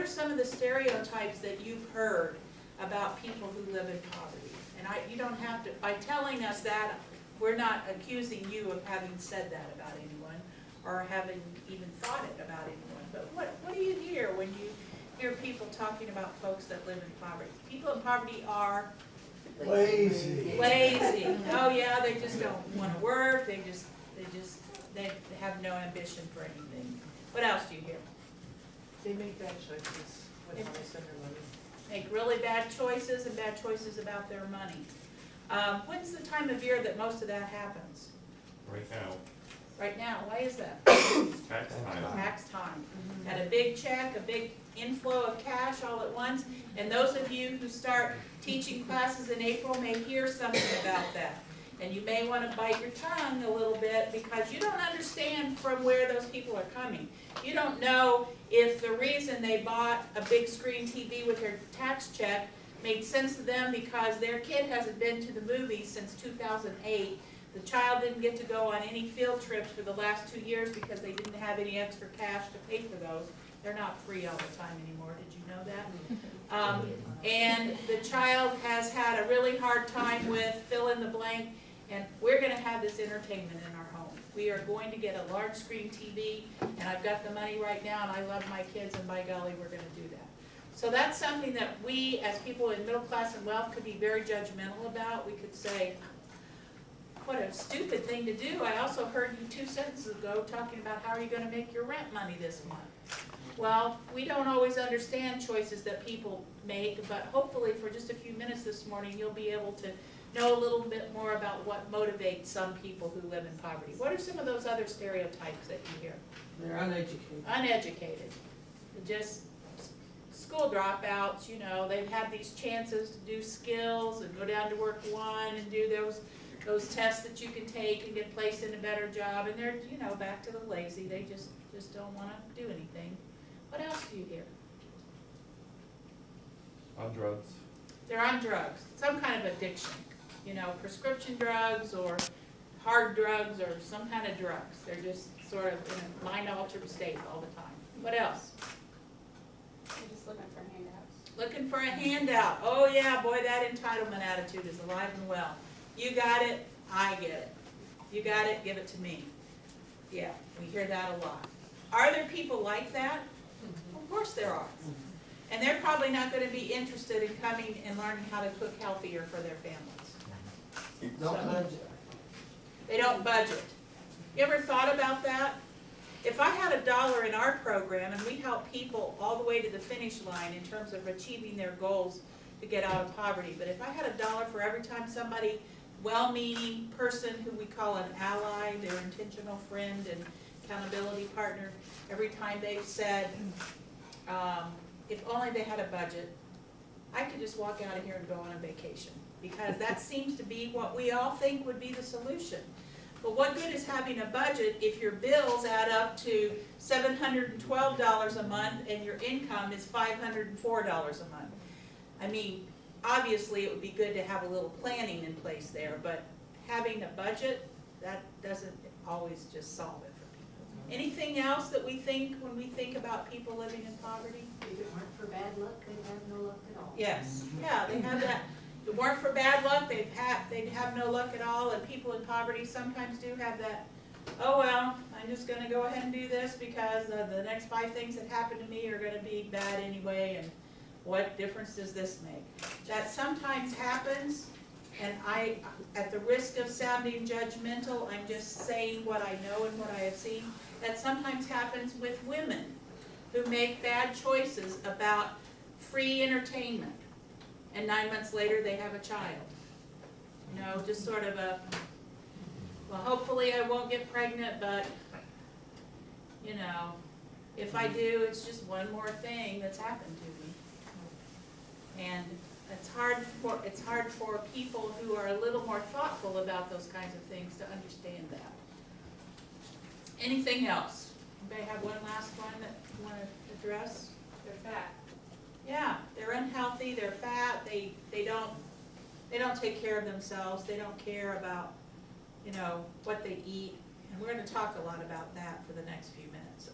are some of the stereotypes that you've heard about people who live in poverty? And you don't have to, by telling us that, we're not accusing you of having said that about anyone, or having even thought it about anyone. But what do you hear when you hear people talking about folks that live in poverty? People in poverty are Lazy. lazy. Oh yeah, they just don't want to work. They have no ambition for anything. What else do you hear? They make bad choices with how they spend their money. Make really bad choices and bad choices about their money. When's the time of year that most of that happens? Right now, Right now. Why is that? tax time. Tax time. Had a big check, a big inflow of cash all at once. And those of you who start teaching classes in April may hear something about that. And you may want to bite your tongue a little bit because you don't understand from where those people are coming. You don't know if the reason they bought a big screen TV with their tax check made sense to them because their kid hasn't been to the movies since 2008. The child didn't get to go on any field trips for the last 2 years because they didn't have any extra cash to pay for those. They're not free all the time anymore. Did you know that? And the child has had a really hard time with fill in the blank. And we're going to have this entertainment in our home. We are going to get a large screen TV, and I've got the money right now, and I love my kids, and by golly, we're going to do that. So that's something that we, as people in middle class and wealth, could be very judgmental about. We could say, what a stupid thing to do. I also heard you 2 sentences ago talking about how are you going to make your rent money this month. Well, we don't always understand choices that people make, but hopefully for just a few minutes this morning, you'll be able to know a little bit more about what motivates some people who live in poverty. What are some of those other stereotypes that you hear? They're uneducated. Uneducated. Just school dropouts, you know, they've had these chances to do skills and go down to work one and do those tests that you can take and get placed in a better job, and they're, you know, back to the lazy. They just don't want to do anything. What else do you hear? On drugs. They're on drugs, some kind of addiction. You know, prescription drugs or hard drugs or some kind of drugs. They're just sort of in a mind-altered state all the time. What else? They're just looking for handouts. Looking for a handout. Oh yeah, boy, that entitlement attitude is alive and well. You got it, I get it. You got it, give it to me. Yeah, we hear that a lot. Are there people like that? Of course there are. And they're probably not going to be interested in coming and learning how to cook healthier for their families. Don't budget. They don't budget. You ever thought about that? If I had $1 in our program and we help people all the way to the finish line in terms of achieving their goals to get out of poverty, but if I had $1 for every time somebody, well-meaning person who we call an ally, their intentional friend and accountability partner, every time they've said, if only they had a budget, I could just walk out of here and go on a vacation. Because that seems to be what we all think would be the solution. But what good is having a budget if your bills add up to $712 a month and your income is $504 a month? I mean, obviously it would be good to have a little planning in place there, but having a budget, that doesn't always just solve it for people. Anything else that we think when we think about people living in poverty? If it weren't for bad luck, they'd have no luck at all. Yes, yeah, they have that. If it weren't for bad luck, they'd have no luck at all, and people in poverty sometimes do have that, oh well, I'm just going to go ahead and do this because the next 5 things that happen to me are going to be bad anyway, and what difference does this make? That sometimes happens, and I, at the risk of sounding judgmental, I'm just saying what I know and what I have seen, that sometimes happens with women who make bad choices about free entertainment. And 9 months later, they have a child. You know, just sort of a, well, hopefully I won't get pregnant, but, you know, if I do, it's just one more thing that's happened to me. And it's hard for people who are a little more thoughtful about those kinds of things to understand that. Anything else? Anybody have one last one that you want to address? They're fat. Yeah, they're unhealthy, they're fat, they don't take care of themselves, they don't care about, you know, what they eat. And we're going to talk a lot about that for the next few minutes.